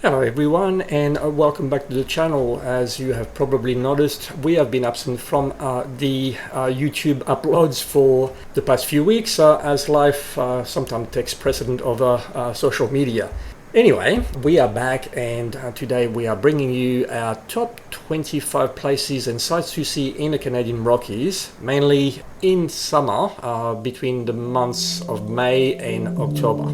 Hello everyone, and welcome back to the channel. As you have probably noticed, we have been absent from the YouTube uploads for the past few weeks as life sometimes takes precedent over social media. Anyway, we are back, and today we are bringing you our top 25 places and sites to see in the Canadian Rockies, mainly in summer between the months of May and October.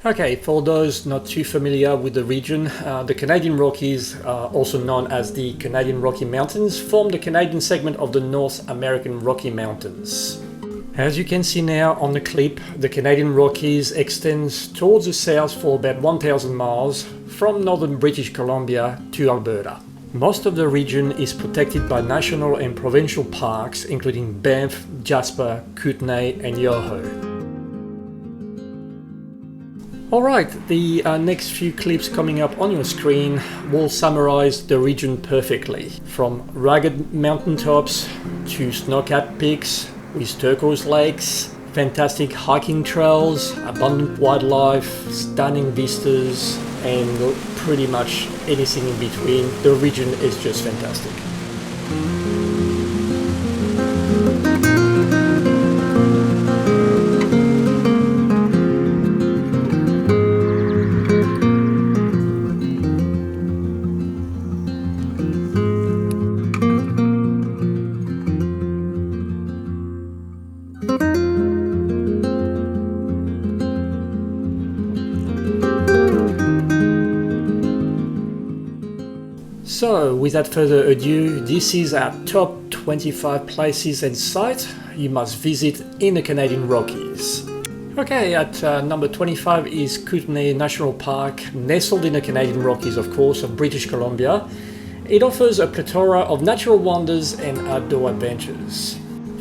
Okay, for those not too familiar with the region, the Canadian Rockies, also known as the Canadian Rocky Mountains, form the Canadian segment of the North American Rocky Mountains. As you can see now on the clip, the Canadian Rockies extends towards the south for about 1,000 miles from northern British Columbia to Alberta. Most of the region is protected by national and provincial parks, including Banff, Jasper, Kootenay and Yoho. Alright, the next few clips coming up on your screen will summarize the region perfectly. From rugged mountaintops to snow-capped peaks with turquoise lakes, fantastic hiking trails, abundant wildlife, stunning vistas, and pretty much anything in between. The region is just fantastic. So, without further ado, this is our top 25 places and sites you must visit in the Canadian Rockies. Okay, at number 25 is Kootenay National Park, nestled in the Canadian Rockies, of course, of British Columbia. It offers a plethora of natural wonders and outdoor adventures.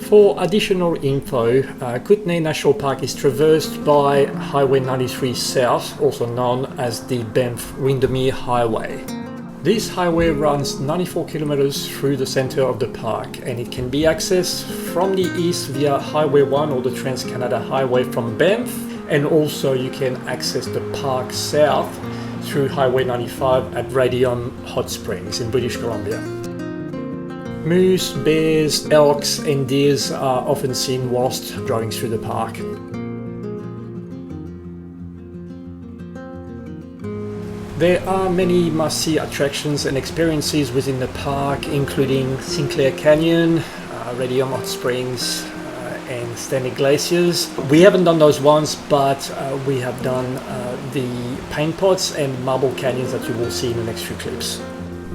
For additional info, Kootenay National Park is traversed by Highway 93 South, also known as the Banff-Windermere Highway. This highway runs 94 kilometers through the center of the park, and it can be accessed from the east via Highway 1 or the Trans-Canada Highway from Banff, and also you can access the park south through Highway 95 at Radium Hot Springs in British Columbia. Moose, bears, elks and deers are often seen whilst driving through the park. There are many must-see attractions and experiences within the park, including Sinclair Canyon, Radium Hot Springs, and standing glaciers. We haven't done those ones, but we have done the paint pots and marble canyons that you will see in the next few clips.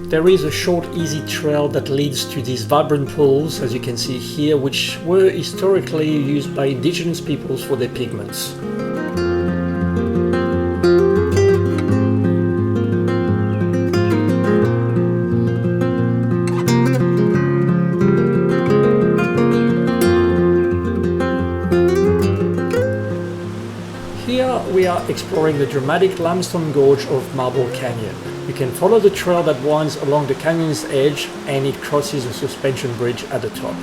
There is a short, easy trail that leads to these vibrant pools, as you can see here, which were historically used by indigenous peoples for their pigments. We are exploring the dramatic limestone gorge of Marble Canyon. You can follow the trail that winds along the canyon's edge, and it crosses a suspension bridge at the top.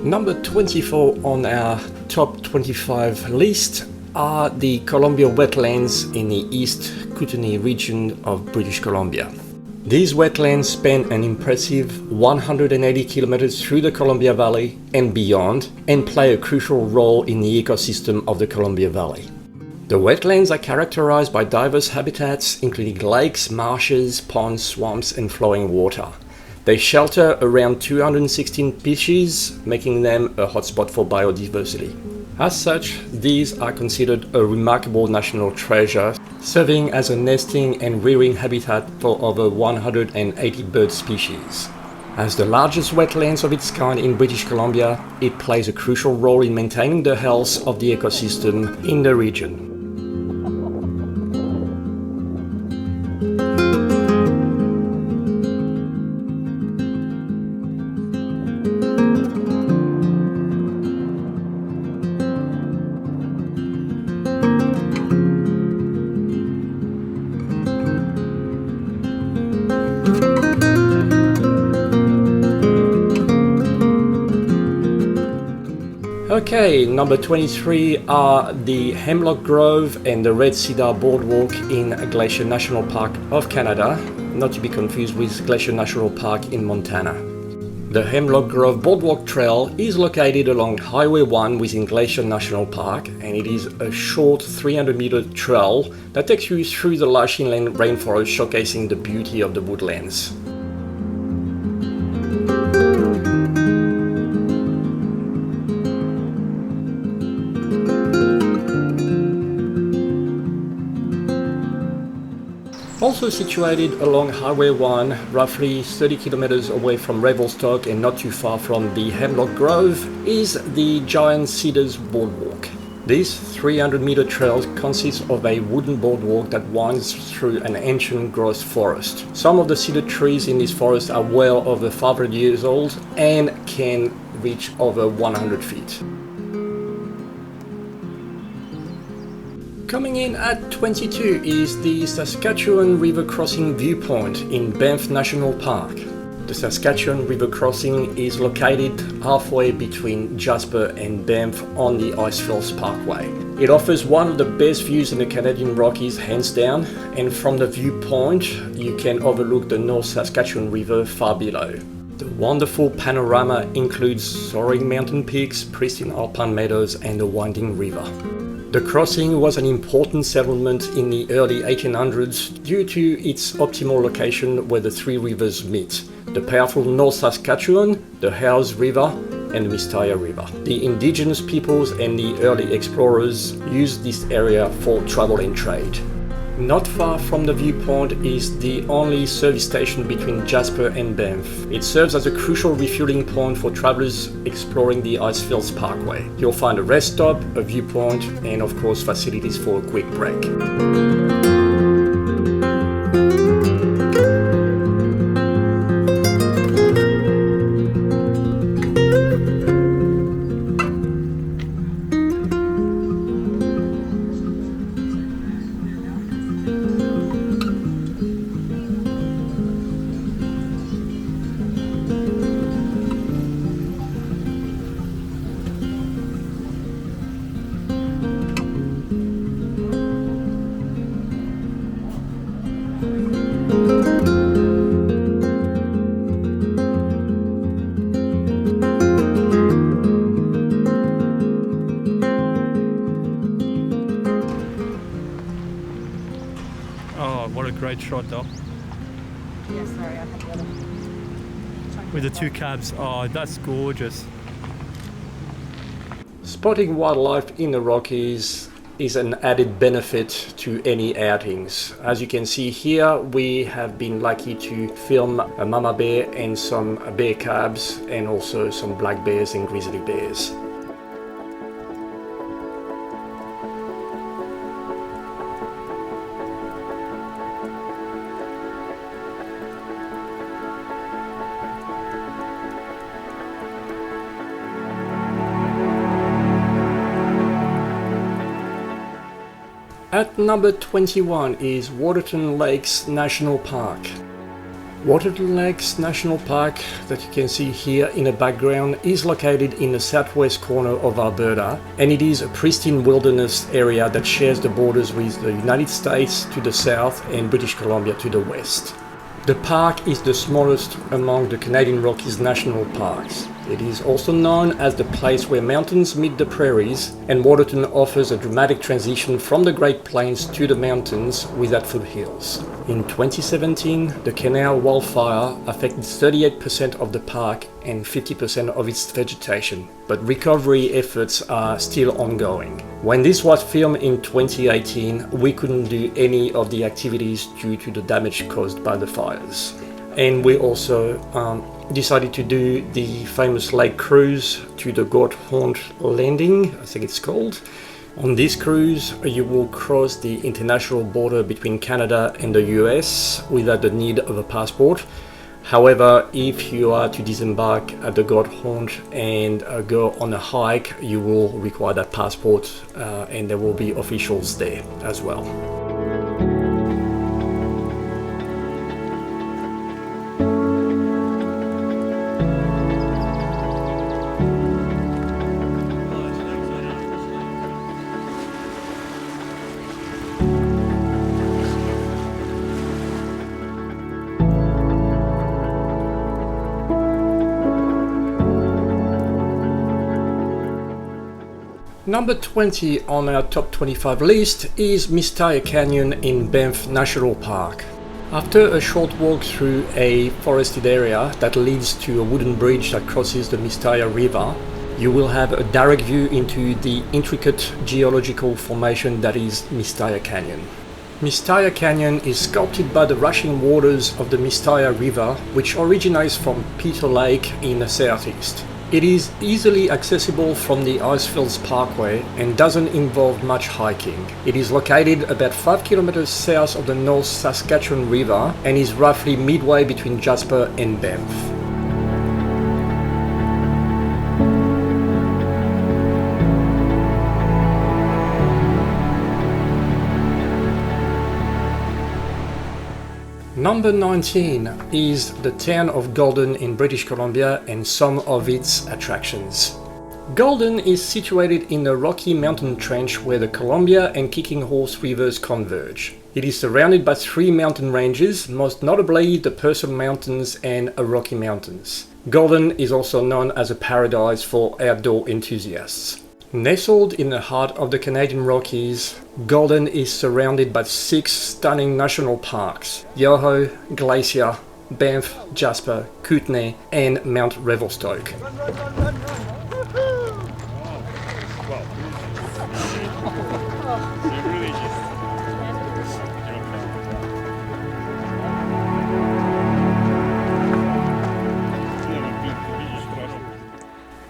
Number 24 on our top 25 list are the Columbia Wetlands in the East Kootenay region of British Columbia. These wetlands span an impressive 180 kilometers through the Columbia Valley and beyond, and play a crucial role in the ecosystem of the Columbia Valley. The wetlands are characterized by diverse habitats, including lakes, marshes, ponds, swamps, and flowing water. They shelter around 216 species, making them a hotspot for biodiversity. As such, these are considered a remarkable national treasure, serving as a nesting and rearing habitat for over 180 bird species. As the largest wetlands of its kind in British Columbia, it plays a crucial role in maintaining the health of the ecosystem in the region. Okay, number 23 are the Hemlock Grove and the Red Cedar Boardwalk in Glacier National Park of Canada, not to be confused with Glacier National Park in Montana. The Hemlock Grove Boardwalk Trail is located along Highway 1 within Glacier National Park, and it is a short 300-meter trail that takes you through the lush inland rainforest, showcasing the beauty of the woodlands. Also situated along Highway 1, roughly 30 kilometers away from Revelstoke and not too far from the Hemlock Grove, is the giant Cedars Boardwalk. This 300-meter trail consists of a wooden boardwalk that winds through an ancient growth forest. Some of the cedar trees in this forest are well over 500 years old and can reach over 100 feet. Coming in at 22 is the Saskatchewan River Crossing Viewpoint in Banff National Park. The Saskatchewan River Crossing is located halfway between Jasper and Banff on the Icefields Parkway. It offers one of the best views in the Canadian Rockies, hands down, and from the viewpoint you can overlook the North Saskatchewan River far below. The wonderful panorama includes soaring mountain peaks, pristine alpine meadows, and a winding river. The crossing was an important settlement in the early 1800s due to its optimal location where the three rivers meet: the powerful North Saskatchewan, the Howes River, and the Mistaya River. The indigenous peoples and the early explorers used this area for travel and trade. Not far from the viewpoint is the only service station between Jasper and Banff. It serves as a crucial refueling point for travelers exploring the Icefields Parkway. You'll find a rest stop, a viewpoint, and of course facilities for a quick break. Oh, what a great shot though. Yeah, sorry, I have got With the two cabs. Oh, that's gorgeous. Spotting wildlife in the Rockies is an added benefit to any outings. As you can see here, we have been lucky to film a mama bear and some bear cubs, and also some black bears and grizzly bears. At number 21 is Waterton Lakes National Park. Waterton Lakes National Park, that you can see here in the background, is located in the southwest corner of Alberta, and it is a pristine wilderness area that shares the borders with the United States to the south and British Columbia to the west. The park is the smallest among the Canadian Rockies national parks. It is also known as the place where mountains meet the prairies, and Waterton offers a dramatic transition from the Great Plains to the mountains without foothills. In 2017, the Canal wildfire affected 38% of the park and 50% of its vegetation, but recovery efforts are still ongoing. When this was filmed in 2018, we couldn't do any of the activities due to the damage caused by the fires. And we also decided to do the famous lake cruise to the Goat Landing, I think it's called. On this cruise, you will cross the international border between Canada and the US without the need of a passport. However, if you are to disembark at the Goat and go on a hike, you will require that passport, and there will be officials there as well. Number 20 on our top 25 list is Mistaya Canyon in Banff National Park. After a short walk through a forested area that leads to a wooden bridge that crosses the Mistaya River, you will have a direct view into the intricate geological formation that is Mistaya Canyon. Mistaya Canyon is sculpted by the rushing waters of the Mistaya River, which originates from Peyto Lake in the southeast. It is easily accessible from the Icefields Parkway and doesn't involve much hiking. It is located about 5 kilometers south of the North Saskatchewan River and is roughly midway between Jasper and Banff. Number 19 is the town of Golden in British Columbia and some of its attractions. Golden is situated in the Rocky Mountain Trench where the Columbia and Kicking Horse rivers converge. It is surrounded by 3 mountain ranges, most notably the Purcell Mountains and Rocky Mountains. Golden is also known as a paradise for outdoor enthusiasts. Nestled in the heart of the Canadian Rockies, Golden is surrounded by 6 stunning national parks: Yoho, Glacier, Banff, Jasper, Kootenay and Mount Revelstoke.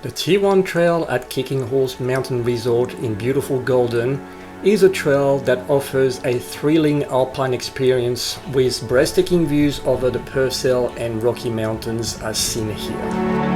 The T1 Trail at Kicking Horse Mountain Resort in beautiful Golden is a trail that offers a thrilling alpine experience with breathtaking views over the Purcell and Rocky Mountains as seen here.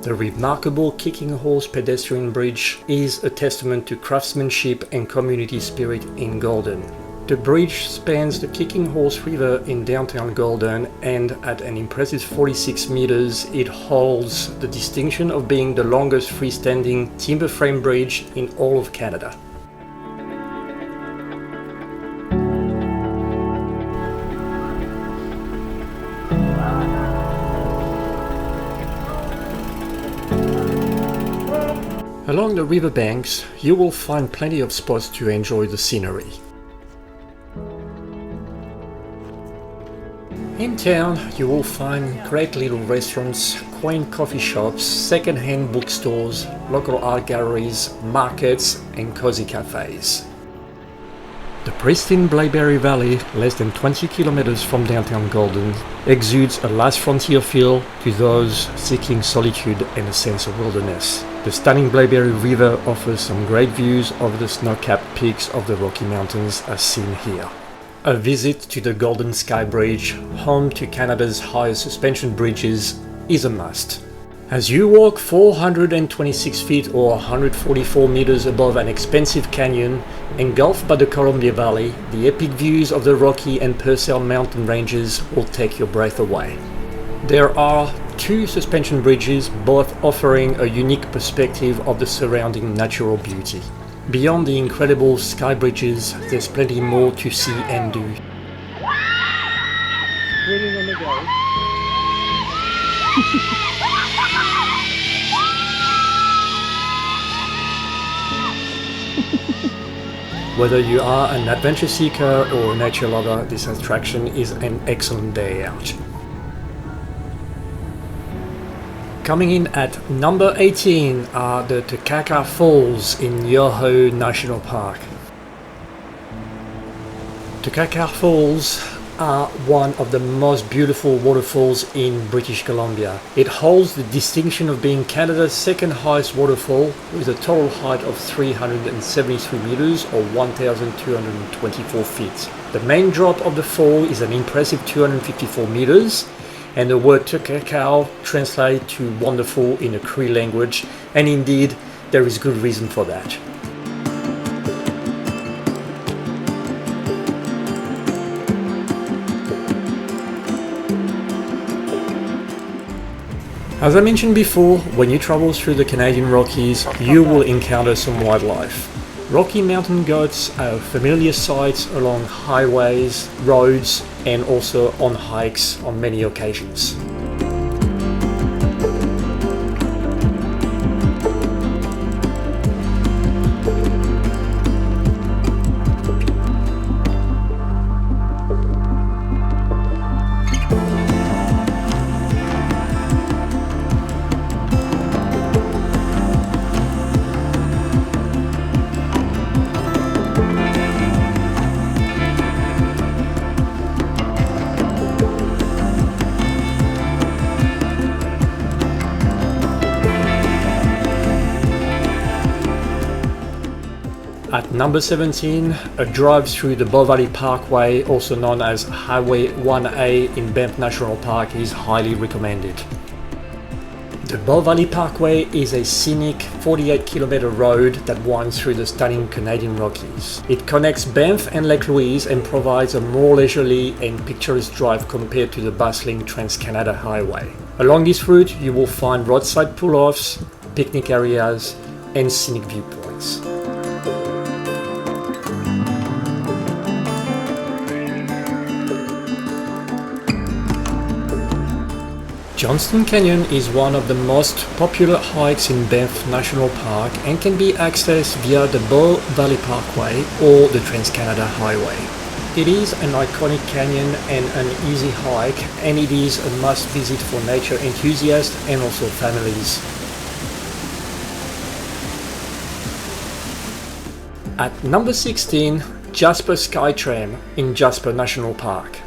The remarkable Kicking Horse pedestrian bridge is a testament to craftsmanship and community spirit in Golden. The bridge spans the Kicking Horse River in downtown Golden, and at an impressive 46 meters, it holds the distinction of being the longest freestanding timber frame bridge in all of Canada. Along the riverbanks, you will find plenty of spots to enjoy the scenery. In town, you will find great little restaurants, quaint coffee shops, second-hand bookstores, local art galleries, markets, and cozy cafes. The pristine Blaeberry Valley, less than 20 kilometers from downtown Golden, exudes a last frontier feel to those seeking solitude and a sense of wilderness. The stunning Blaeberry River offers some great views over the snow-capped peaks of the Rocky Mountains as seen here. A visit to the Golden Sky Bridge, home to Canada's highest suspension bridges, is a must. As you walk 426 feet or 144 meters above an expansive canyon, engulfed by the Columbia Valley, the epic views of the Rocky and Purcell mountain ranges will take your breath away. There are 2 suspension bridges, both offering a unique perspective of the surrounding natural beauty. Beyond the incredible sky bridges, there's plenty more to see and do. Waiting on the go. Whether you are an adventure seeker or a nature lover, this attraction is an excellent day out. Coming in at number 18 are the Takakkaw Falls in Yoho National Park. Takakkaw Falls are one of the most beautiful waterfalls in British Columbia. It holds the distinction of being Canada's second highest waterfall with a total height of 373 meters or 1,224 feet. The main drop of the fall is an impressive 254 meters, and the word Takakkaw translates to wonderful in the Cree language, and indeed there is good reason for that. As I mentioned before, when you travel through the Canadian Rockies, you will encounter some wildlife. Rocky Mountain goats are familiar sights along highways, roads, and also on hikes on many occasions. At number 17, a drive through the Valley Parkway, also known as Highway 1A in Banff National Park, is highly recommended. The Valley Parkway is a scenic 48-kilometer road that winds through the stunning Canadian Rockies. It connects Banff and Lake Louise and provides a more leisurely and picturesque drive compared to the bustling Trans-Canada Highway. Along this route, you will find roadside pull-offs, picnic areas, and scenic viewpoints. Johnston Canyon is one of the most popular hikes in Banff National Park and can be accessed via the Valley Parkway or the Trans-Canada Highway. It is an iconic canyon and an easy hike, and it is a must visit for nature enthusiasts and also families. At number 16, Jasper Skytram in Jasper National Park.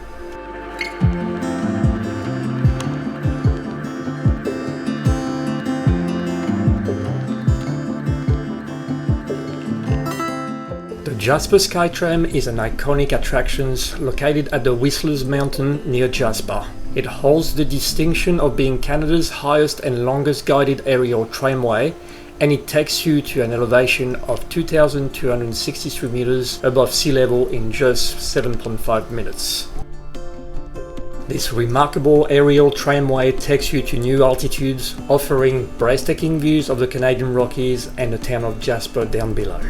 Jasper Skytram is an iconic attraction located at the Whistler's Mountain near Jasper. It holds the distinction of being Canada's highest and longest guided aerial tramway, and it takes you to an elevation of 2,263 meters above sea level in just 7.5 minutes. This remarkable aerial tramway takes you to new altitudes, offering breathtaking views of the Canadian Rockies and the town of Jasper down below.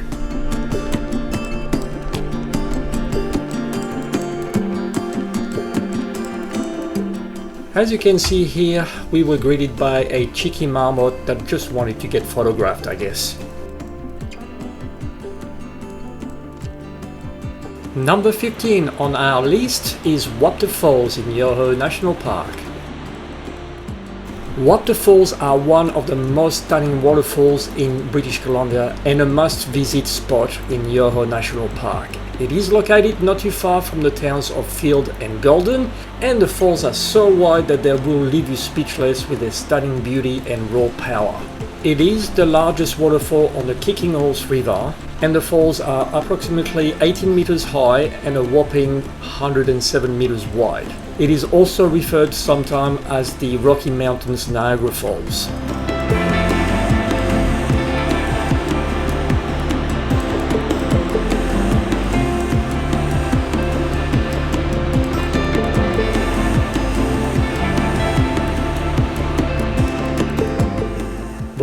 As you can see here, we were greeted by a cheeky marmot that just wanted to get photographed, I guess. Number 15 on our list is Wapta Falls in Yoho National Park. Wapta Falls are one of the most stunning waterfalls in British Columbia and a must-visit spot in Yoho National Park. It is located not too far from the towns of Field and Golden, and the falls are so wide that they will leave you speechless with their stunning beauty and raw power. It is the largest waterfall on the Kicking Horse River, and the falls are approximately 18 meters high and a whopping 107 meters wide. It is also referred sometimes as the Rocky Mountains Niagara Falls.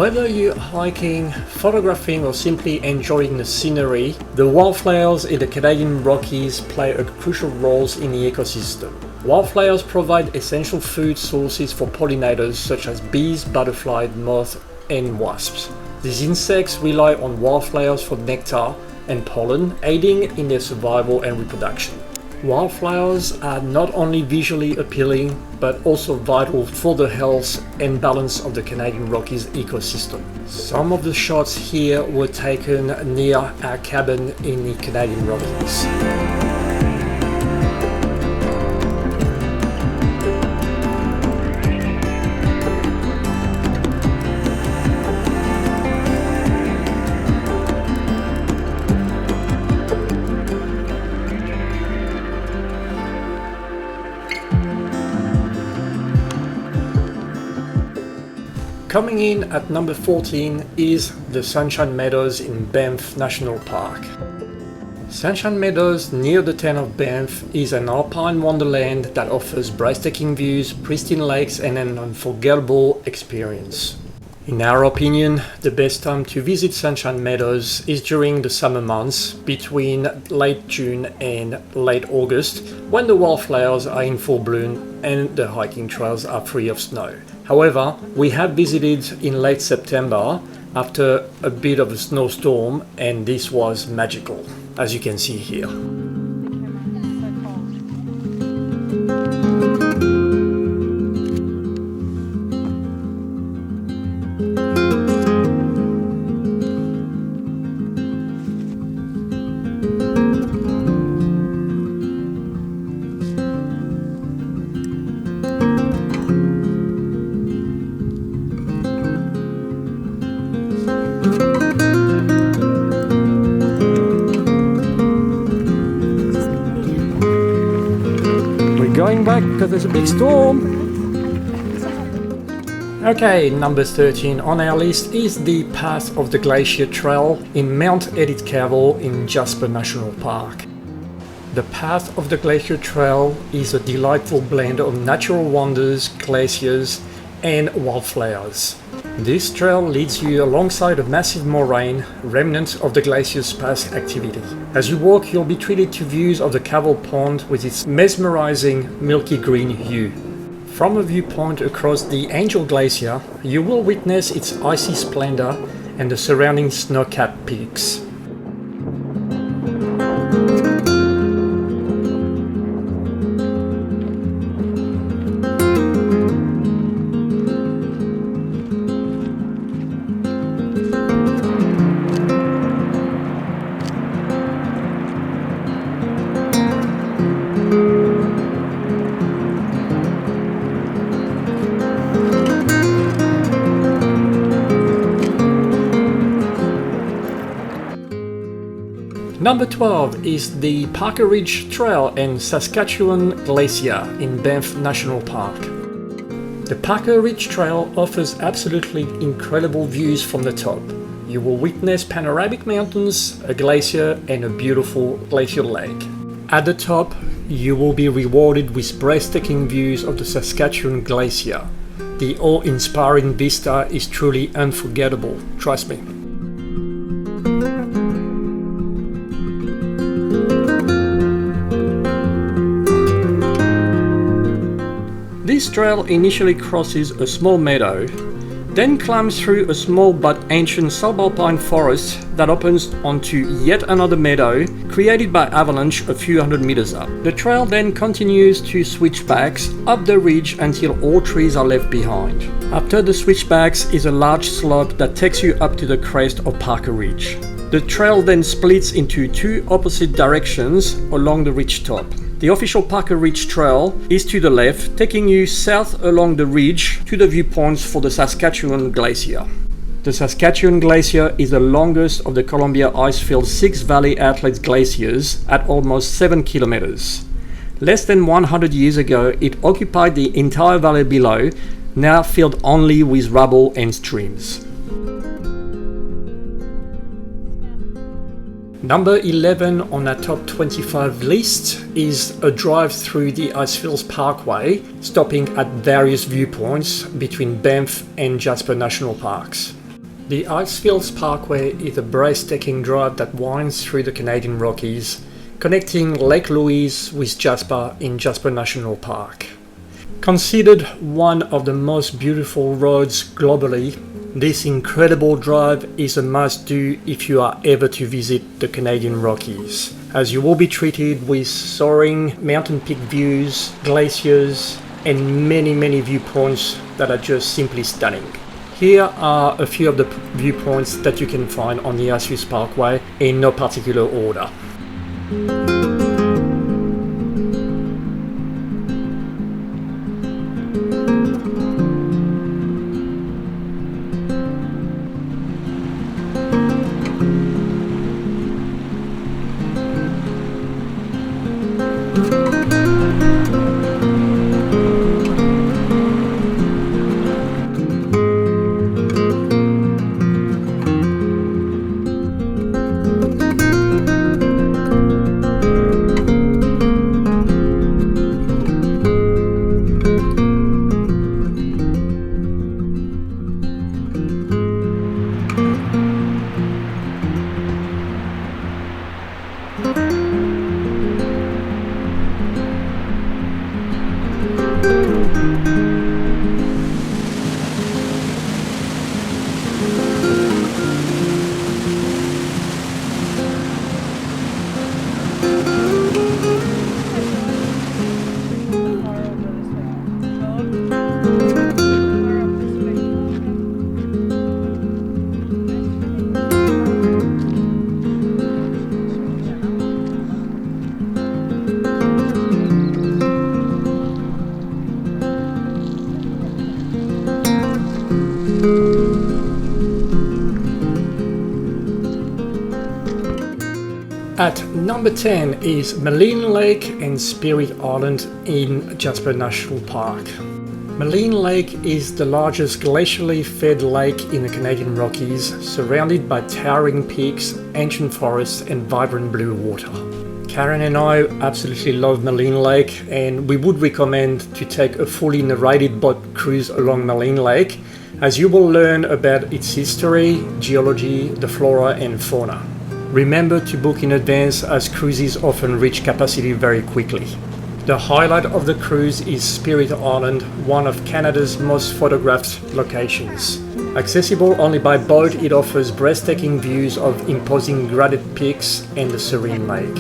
Whether you're hiking, photographing or simply enjoying the scenery, the wildflowers in the Canadian Rockies play a crucial role in the ecosystem. Wildflowers provide essential food sources for pollinators such as bees, butterflies, moths and wasps. These insects rely on wildflowers for nectar and pollen, aiding in their survival and reproduction. Wildflowers are not only visually appealing, but also vital for the health and balance of the Canadian Rockies ecosystem. Some of the shots here were taken near our cabin in the Canadian Rockies. Coming in at number 14 is the Sunshine Meadows in Banff National Park. Sunshine Meadows, near the town of Banff, is an alpine wonderland that offers breathtaking views, pristine lakes, and an unforgettable experience. In our opinion, the best time to visit Sunshine Meadows is during the summer months, between late June and late August, when the wildflowers are in full bloom and the hiking trails are free of snow. However, we have visited in late September after a bit of a snowstorm, and this was magical, as you can see here. Going back because there's a big storm. Okay, number 13 on our list is the Path of the Glacier Trail in Mount Edith Cavell in Jasper National Park. The Path of the Glacier Trail is a delightful blend of natural wonders, glaciers, and wildflowers. This trail leads you alongside a massive moraine, remnant of the glacier's past activity. As you walk, you'll be treated to views of the Cavell Pond with its mesmerizing milky green hue. From a viewpoint across the Angel Glacier, you will witness its icy splendor and the surrounding snow-capped peaks. Number 12 is the Parker Ridge Trail and Saskatchewan Glacier in Banff National Park. The Parker Ridge Trail offers absolutely incredible views from the top. You will witness panoramic mountains, a glacier, and a beautiful glacial lake. At the top, you will be rewarded with breathtaking views of the Saskatchewan Glacier. The awe-inspiring vista is truly unforgettable, trust me. This trail initially crosses a small meadow, then climbs through a small but ancient subalpine forest that opens onto yet another meadow created by avalanche a few hundred meters up. The trail then continues to switchbacks up the ridge until all trees are left behind. After the switchbacks is a large slope that takes you up to the crest of Parker Ridge. The trail then splits into two opposite directions along the ridge top. The official Parker Ridge Trail is to the left, taking you south along the ridge to the viewpoints for the Saskatchewan Glacier. The Saskatchewan Glacier is the longest of the Columbia Icefields 6 valley outlet glaciers at almost 7 kilometers. Less than 100 years ago, it occupied the entire valley below, now filled only with rubble and streams. Number 11 on our top 25 list is a drive through the Icefields Parkway, stopping at various viewpoints between Banff and Jasper National Parks. The Icefields Parkway is a breathtaking drive that winds through the Canadian Rockies, connecting Lake Louise with Jasper in Jasper National Park. Considered one of the most beautiful roads globally, this incredible drive is a must-do if you are ever to visit the Canadian Rockies, as you will be treated with soaring mountain peak views, glaciers, and many viewpoints that are just simply stunning. Here are a few of the viewpoints that you can find on the Icefields Parkway in no particular order. At number 10 is Maligne Lake and Spirit Island in Jasper National Park. Maligne Lake is the largest glacially fed lake in the Canadian Rockies, surrounded by towering peaks, ancient forests and vibrant blue water. Karen and I absolutely love Maligne Lake, and we would recommend to take a fully narrated boat cruise along Maligne Lake, as you will learn about its history, geology, the flora and fauna. Remember to book in advance, as cruises often reach capacity very quickly. The highlight of the cruise is Spirit Island, one of Canada's most photographed locations. Accessible only by boat, it offers breathtaking views of imposing granite peaks and the serene lake.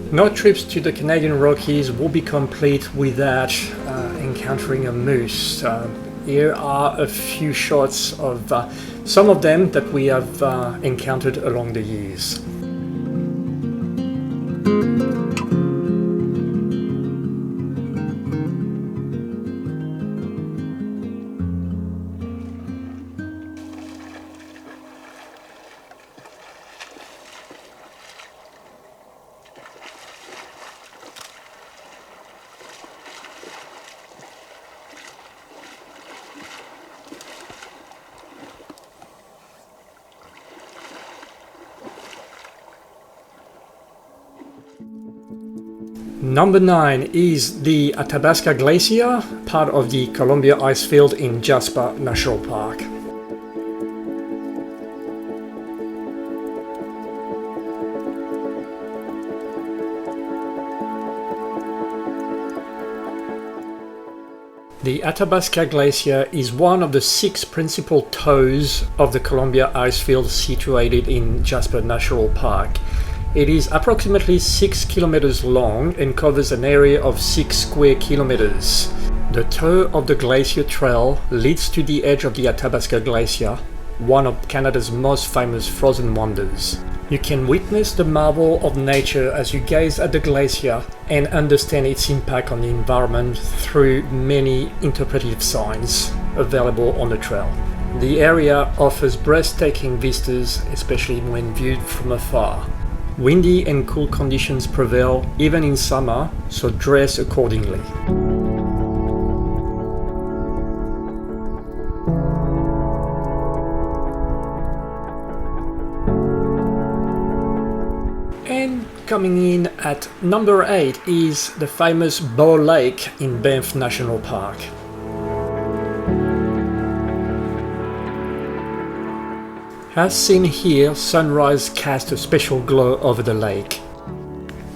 No trips to the Canadian Rockies will be complete without encountering a moose. Here are a few shots of some of them that we have encountered along the years. Number 9 is the Athabasca Glacier, part of the Columbia Icefield in Jasper National Park. The Athabasca Glacier is one of the 6 principal toes of the Columbia Icefield situated in Jasper National Park. It is approximately 6 kilometers long and covers an area of 6 square kilometers. The toe of the glacier trail leads to the edge of the Athabasca Glacier, one of Canada's most famous frozen wonders. You can witness the marvel of nature as you gaze at the glacier and understand its impact on the environment through many interpretive signs available on the trail. The area offers breathtaking vistas, especially when viewed from afar. Windy and cool conditions prevail even in summer, so dress accordingly. And coming in at number 8 is the famous Bow Lake in Banff National Park. As seen here, sunrise casts a special glow over the lake.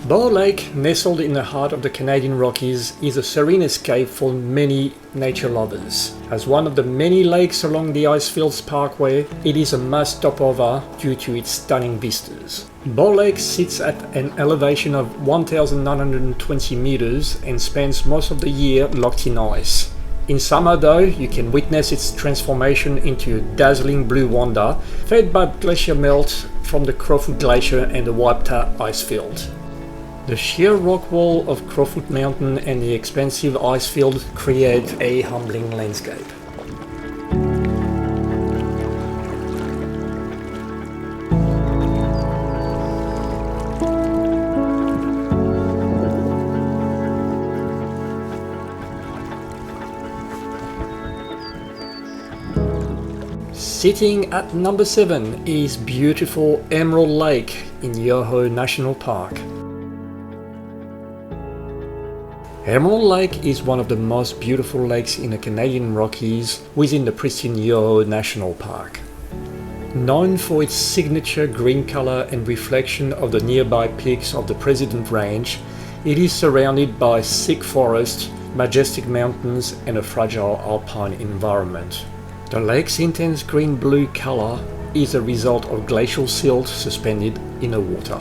Bow Lake, nestled in the heart of the Canadian Rockies, is a serene escape for many nature lovers. As one of the many lakes along the Icefields Parkway, it is a must stop over due to its stunning vistas. Bow Lake sits at an elevation of 1,920 meters and spends most of the year locked in ice. In summer though, you can witness its transformation into a dazzling blue wonder, fed by glacier melt from the Crowfoot Glacier and the Wapta Icefield. The sheer rock wall of Crowfoot Mountain and the expansive icefield create a humbling landscape. Sitting at number 7 is beautiful Emerald Lake in Yoho National Park. Emerald Lake is one of the most beautiful lakes in the Canadian Rockies within the pristine Yoho National Park. Known for its signature green color and reflection of the nearby peaks of the President Range, it is surrounded by thick forest, majestic mountains and a fragile alpine environment. The lake's intense green-blue color is a result of glacial silt suspended in the water.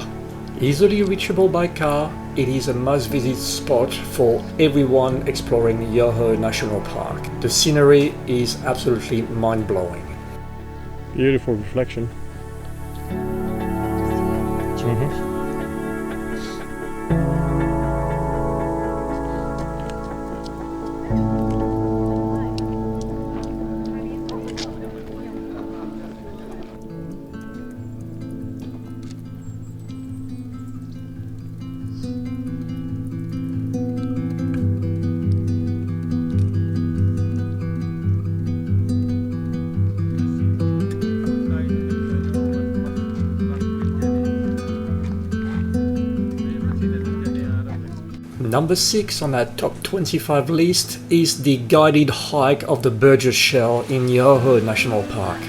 Easily reachable by car, it is a must-visit spot for everyone exploring Yoho National Park. The scenery is absolutely mind-blowing. Beautiful reflection. Number 6 on our top 25 list is the guided hike of the Burgess Shale in Yoho National Park.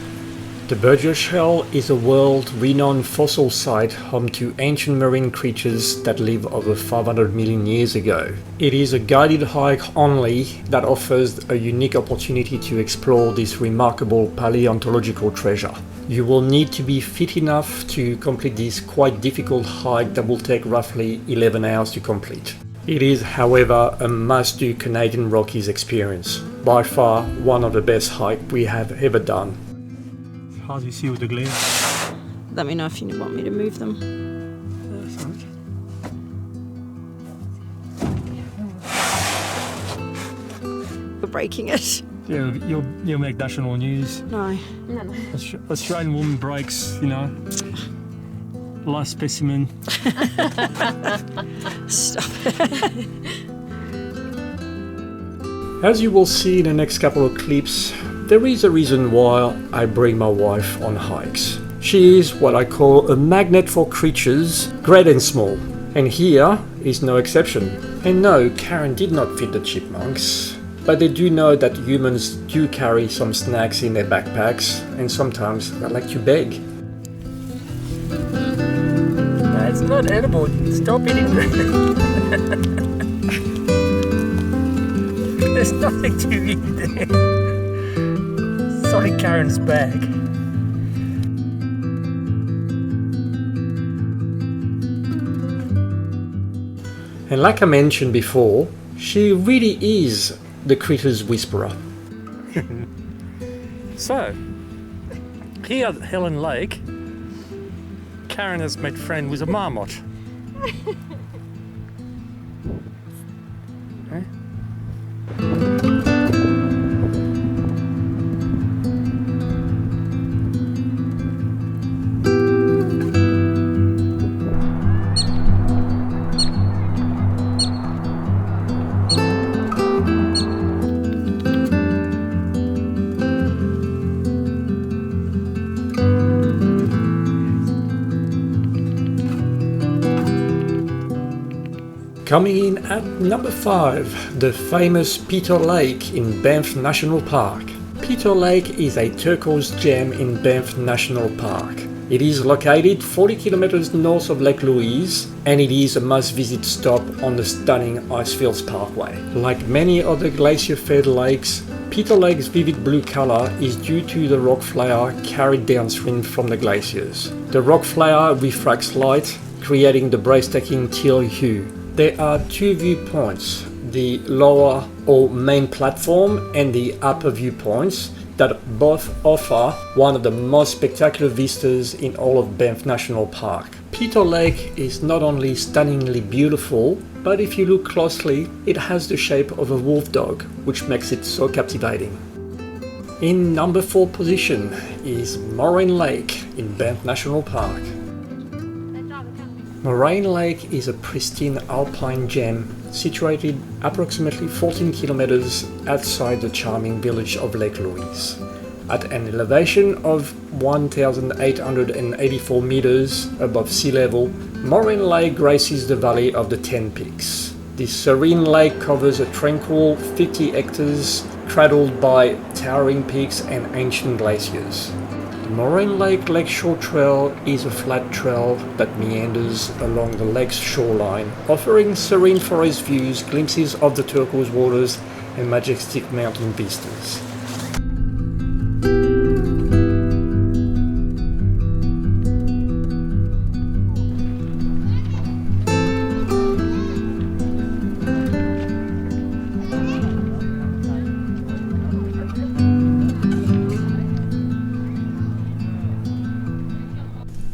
The Burgess Shale is a world-renowned fossil site home to ancient marine creatures that lived over 500 million years ago. It is a guided hike only that offers a unique opportunity to explore this remarkable paleontological treasure. You will need to be fit enough to complete this quite difficult hike that will take roughly 11 hours to complete. It is, however, a must-do Canadian Rockies experience. By far, one of the best hikes we have ever done. How do you see with the glare? Let me know if you want me to move them. We're breaking it. Yeah, you'll make national news. No. Australian woman breaks, you know. Last specimen. Stop it. As you will see in the next couple of clips, there is a reason why I bring my wife on hikes. She is what I call a magnet for creatures, great and small. And here is no exception. And no, Karen did not feed the chipmunks. But they do know that humans do carry some snacks in their backpacks, and sometimes they like to beg. No, it's not edible. Stop eating it. There's nothing to eat there. Sorry, Karen's bag. And like I mentioned before, she really is the critter's whisperer. So, here at Helen Lake, Karen has made friend with a marmot. Okay. Coming in at number 5, the famous Peyto Lake in Banff National Park. Peyto Lake is a turquoise gem in Banff National Park. It is located 40 kilometers north of Lake Louise, and it is a must-visit stop on the stunning Icefields Parkway. Like many other glacier-fed lakes, Peyto Lake's vivid blue color is due to the rock flower carried downstream from the glaciers. The rock flower refracts light, creating the breathtaking teal hue. There are two viewpoints, the lower or main platform and the upper viewpoints, that both offer one of the most spectacular vistas in all of Banff National Park. Peyto Lake is not only stunningly beautiful, but if you look closely, it has the shape of a wolf dog, which makes it so captivating. In number 4 position is Moraine Lake in Banff National Park. Moraine Lake is a pristine alpine gem situated approximately 14 kilometers outside the charming village of Lake Louise. At an elevation of 1,884 meters above sea level, Moraine Lake graces the Valley of the 10 Peaks. This serene lake covers a tranquil 50 hectares, cradled by towering peaks and ancient glaciers. The Moraine Lake Lakeshore Trail is a flat trail that meanders along the lake's shoreline, offering serene forest views, glimpses of the turquoise waters, and majestic mountain vistas.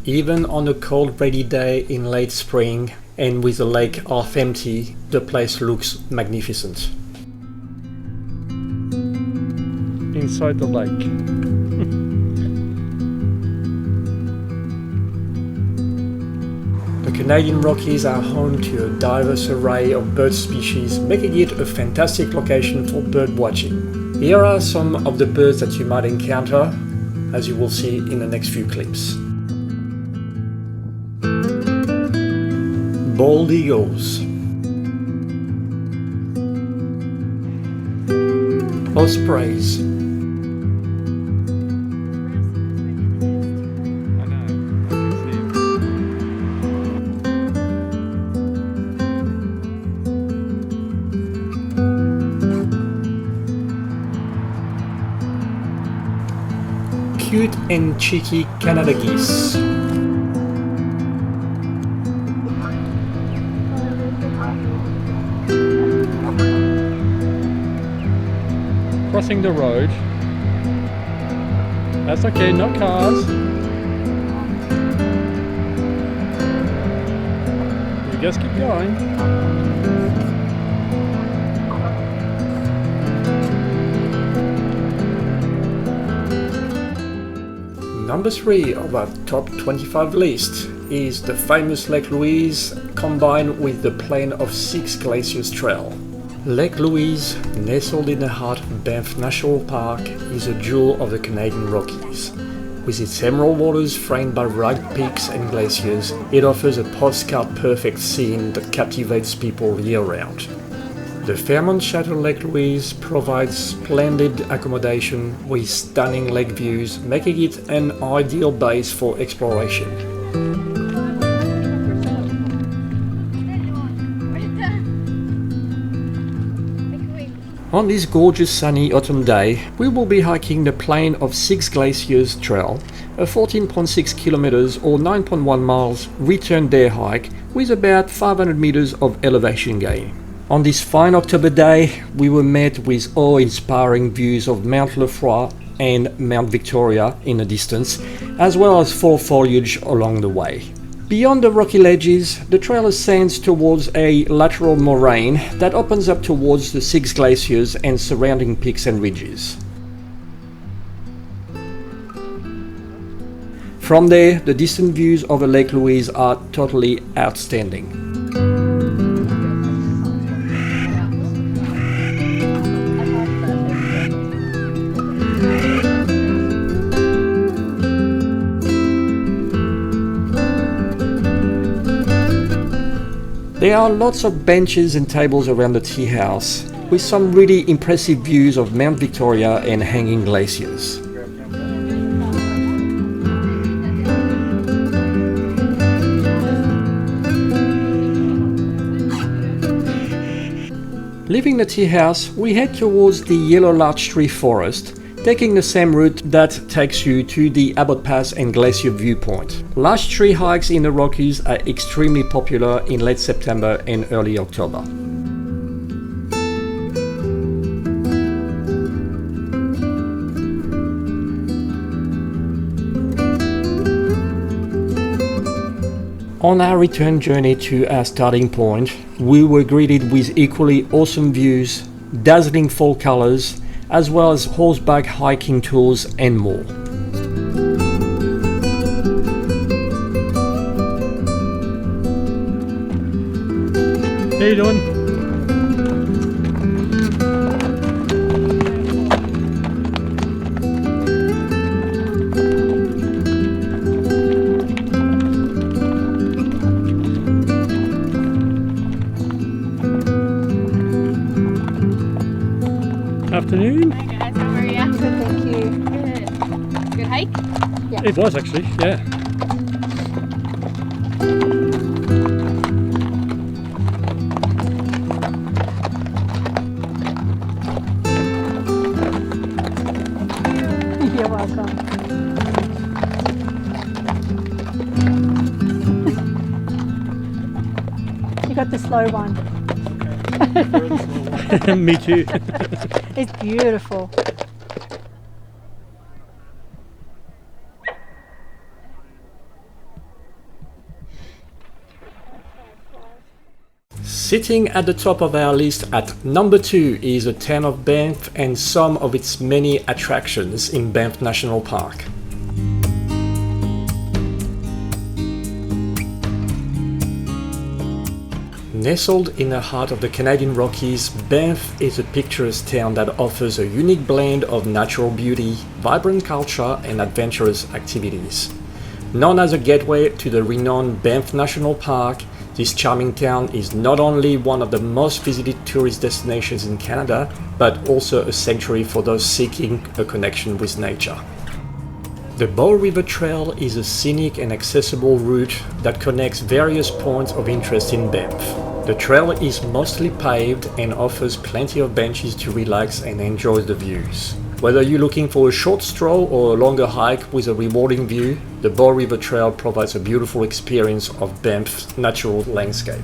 Even on a cold rainy day in late spring and with the lake half empty, the place looks magnificent. Inside the lake. The Canadian Rockies are home to a diverse array of bird species, making it a fantastic location for bird watching. Here are some of the birds that you might encounter, as you will see in the next few clips. Bald eagles, ospreys, cute and cheeky Canada geese, crossing the road. That's okay, no cars. You just keep going. Number 3 of our top 25 list is the famous Lake Louise combined with the Plain of Six Glaciers Trail. Lake Louise, nestled in the heart of Banff National Park, is a jewel of the Canadian Rockies. With its emerald waters framed by rugged peaks and glaciers, it offers a postcard-perfect scene that captivates people year-round. The Fairmont Chateau Lake Louise provides splendid accommodation with stunning lake views, making it an ideal base for exploration. On this gorgeous sunny autumn day, we will be hiking the Plain of Six Glaciers Trail, a 14.6 kilometers or 9.1 miles return day hike with about 500 meters of elevation gain. On this fine October day, we were met with awe-inspiring views of Mount Lefroy and Mount Victoria in the distance, as well as fall foliage along the way. Beyond the rocky ledges, the trail ascends towards a lateral moraine that opens up towards the Six Glaciers and surrounding peaks and ridges. From there, the distant views over Lake Louise are totally outstanding. There are lots of benches and tables around the tea house, with some really impressive views of Mount Victoria and hanging glaciers. Leaving the tea house, we head towards the Yellow Larch Tree Forest, taking the same route that takes you to the Abbott Pass and Glacier Viewpoint. Larch tree hikes in the Rockies are extremely popular in late September and early October. On our return journey to our starting point, we were greeted with equally awesome views, dazzling fall colors, as well as horseback hiking tours and more. How you doing? Afternoon. hike? It was actually, yeah. You're welcome. You got the slow one. Me too. It's beautiful. Sitting at the top of our list at number 2 is the town of Banff and some of its many attractions in Banff National Park. Nestled in the heart of the Canadian Rockies, Banff is a picturesque town that offers a unique blend of natural beauty, vibrant culture and adventurous activities. Known as a gateway to the renowned Banff National Park, this charming town is not only one of the most visited tourist destinations in Canada, but also a sanctuary for those seeking a connection with nature. The Bow River Trail is a scenic and accessible route that connects various points of interest in Banff. The trail is mostly paved and offers plenty of benches to relax and enjoy the views. Whether you're looking for a short stroll or a longer hike with a rewarding view, the Bow River Trail provides a beautiful experience of Banff's natural landscape.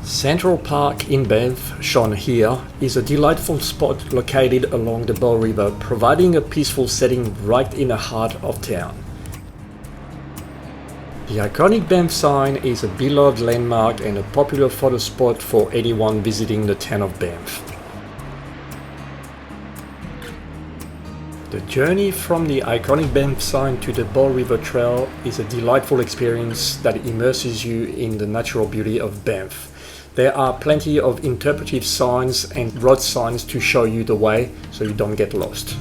Central Park in Banff, shown here, is a delightful spot located along the Bow River, providing a peaceful setting right in the heart of town. The iconic Banff sign is a beloved landmark and a popular photo spot for anyone visiting the town of Banff. The journey from the iconic Banff sign to the Bow River Trail is a delightful experience that immerses you in the natural beauty of Banff. There are plenty of interpretive signs and road signs to show you the way so you don't get lost.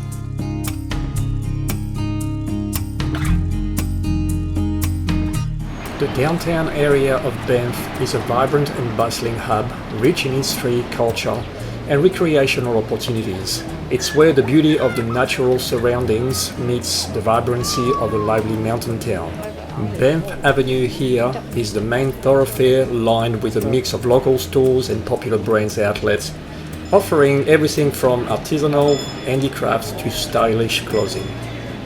The downtown area of Banff is a vibrant and bustling hub, rich in history, culture, and recreational opportunities. It's where the beauty of the natural surroundings meets the vibrancy of a lively mountain town. Banff Avenue here is the main thoroughfare lined with a mix of local stores and popular brands outlets, offering everything from artisanal handicrafts to stylish clothing.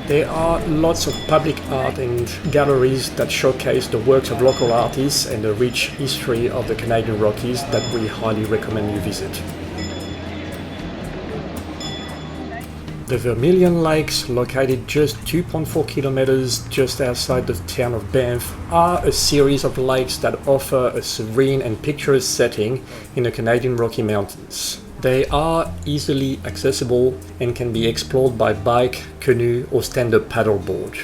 There are lots of public art and galleries that showcase the works of local artists and the rich history of the Canadian Rockies that we highly recommend you visit. The Vermilion Lakes, located just 2.4 kilometers just outside the town of Banff, are a series of lakes that offer a serene and picturesque setting in the Canadian Rocky Mountains. They are easily accessible and can be explored by bike, canoe or stand-up paddleboard.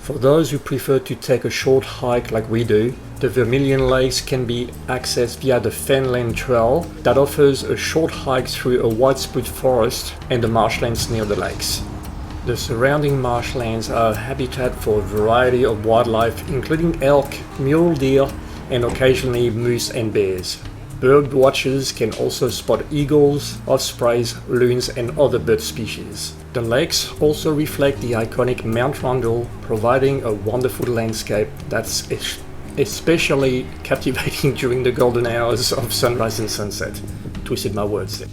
For those who prefer to take a short hike like we do, the Vermilion Lakes can be accessed via the Fenland Trail that offers a short hike through a widespread forest and the marshlands near the lakes. The surrounding marshlands are a habitat for a variety of wildlife including elk, mule deer and occasionally moose and bears. Bird watchers can also spot eagles, ospreys, loons and other bird species. The lakes also reflect the iconic Mount Rundle, providing a wonderful landscape that's especially captivating during the golden hours of sunrise and sunset. Twisted my words there.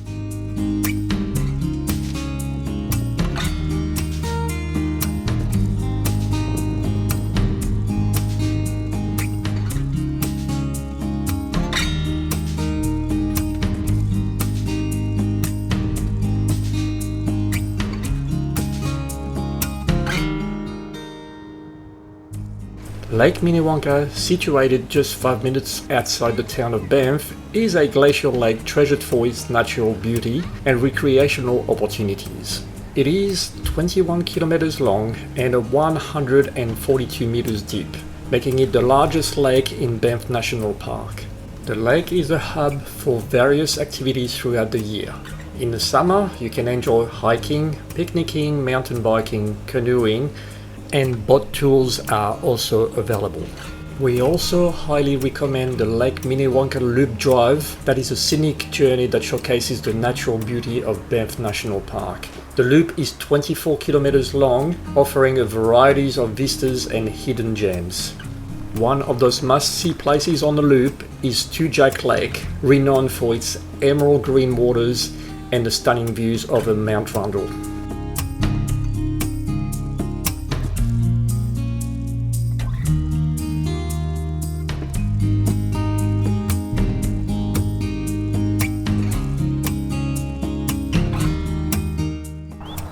Lake Minnewanka, situated just 5 minutes outside the town of Banff, is a glacial lake treasured for its natural beauty and recreational opportunities. It is 21 kilometers long and 142 meters deep, making it the largest lake in Banff National Park. The lake is a hub for various activities throughout the year. In the summer, you can enjoy hiking, picnicking, mountain biking, canoeing, and boat tours are also available. We also highly recommend the Lake Minnewanka Loop Drive. That is a scenic journey that showcases the natural beauty of Banff National Park. The loop is 24 kilometers long, offering a variety of vistas and hidden gems. One of those must-see places on the loop is Tujak Lake, renowned for its emerald green waters and the stunning views over Mount Rundle.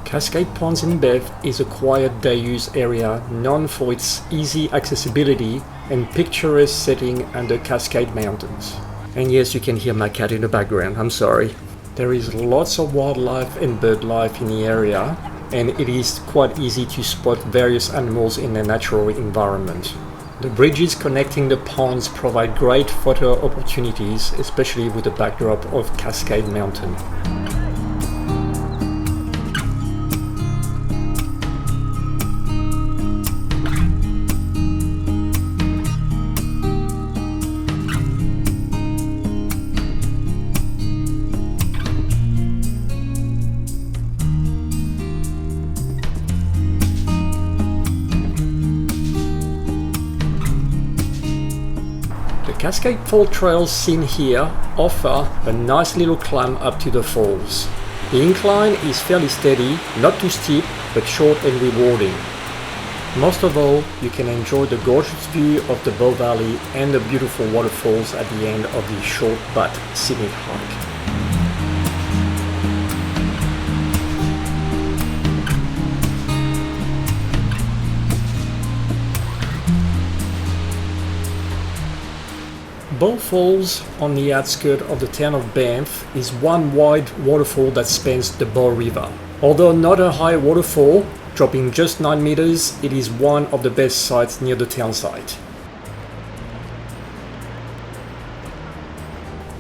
Cascade Ponds in Banff is a quiet day-use area known for its easy accessibility and picturesque setting under Cascade Mountains. And yes, you can hear my cat in the background, I'm sorry. There is lots of wildlife and bird life in the area, and it is quite easy to spot various animals in their natural environment. The bridges connecting the ponds provide great photo opportunities, especially with the backdrop of Cascade Mountain. Cascade Fall trails seen here offer a nice little climb up to the falls. The incline is fairly steady, not too steep, but short and rewarding. Most of all, you can enjoy the gorgeous view of the Bow Valley and the beautiful waterfalls at the end of the short but scenic hike. Bow Falls, on the outskirts of the town of Banff, is one wide waterfall that spans the Bow River. Although not a high waterfall, dropping just 9 meters, it is one of the best sites near the town site.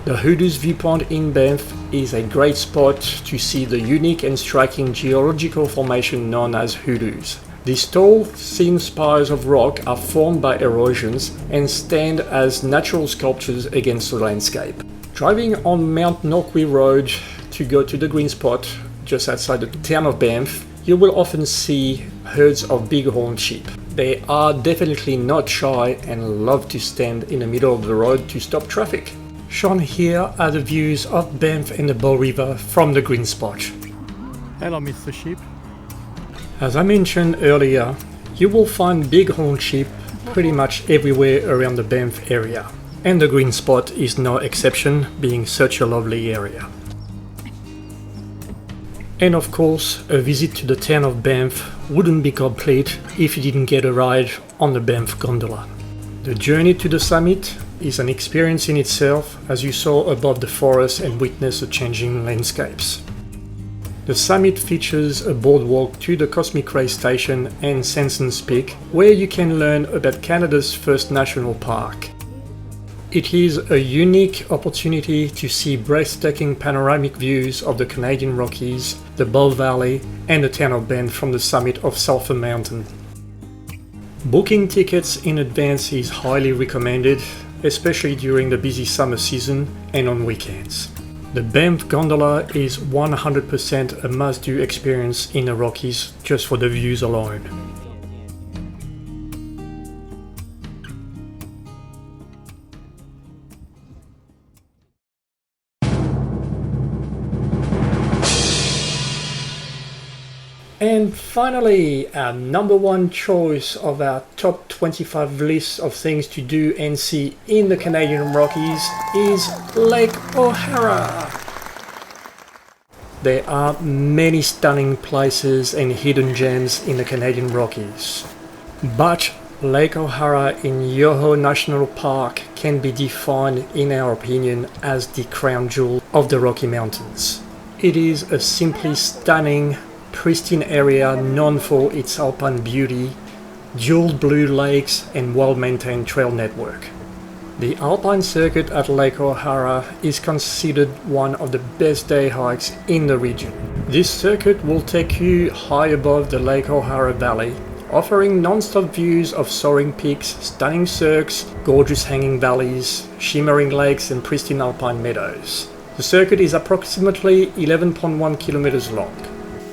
The Hoodoos Viewpoint in Banff is a great spot to see the unique and striking geological formation known as hoodoos. These tall, thin spires of rock are formed by erosions and stand as natural sculptures against the landscape. Driving on Mount Norquay Road to go to the green spot just outside the town of Banff, you will often see herds of bighorn sheep. They are definitely not shy and love to stand in the middle of the road to stop traffic. Shown here are the views of Banff and the Bow River from the green spot. Hello, Mr. Sheep. As I mentioned earlier, you will find bighorn sheep pretty much everywhere around the Banff area, and the green spot is no exception, being such a lovely area. And of course, a visit to the town of Banff wouldn't be complete if you didn't get a ride on the Banff gondola. The journey to the summit is an experience in itself, as you saw above the forest and witness the changing landscapes. The summit features a boardwalk to the Cosmic Ray Station and Sanson's Peak, where you can learn about Canada's first national park. It is a unique opportunity to see breathtaking panoramic views of the Canadian Rockies, the Bow Valley, and the town of Banff from the summit of Sulphur Mountain. Booking tickets in advance is highly recommended, especially during the busy summer season and on weekends. The Banff Gondola is 100% a must-do experience in the Rockies just for the views alone. And finally, our number one choice of our top 25 list of things to do and see in the Canadian Rockies is Lake O'Hara. There are many stunning places and hidden gems in the Canadian Rockies, but Lake O'Hara in Yoho National Park can be defined, in our opinion, as the crown jewel of the Rocky Mountains. It is a simply stunning, pristine area known for its alpine beauty, jeweled blue lakes and well-maintained trail network. The alpine circuit at Lake O'Hara is considered one of the best day hikes in the region. This circuit will take you high above the Lake O'Hara Valley, offering non-stop views of soaring peaks, stunning cirques, gorgeous hanging valleys, shimmering lakes and pristine alpine meadows. The circuit is approximately 11.1 kilometers long.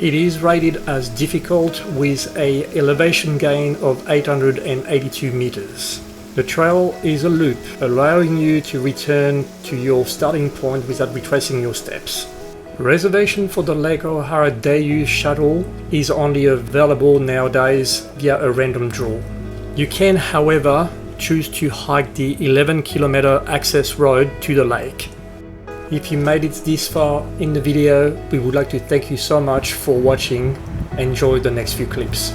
It is rated as difficult with an elevation gain of 882 meters. The trail is a loop, allowing you to return to your starting point without retracing your steps. Reservation for the Lake O'Hara Day Use Shuttle is only available nowadays via a random draw. You can, however, choose to hike the 11-kilometer access road to the lake. If you made it this far in the video, we would like to thank you so much for watching. Enjoy the next few clips.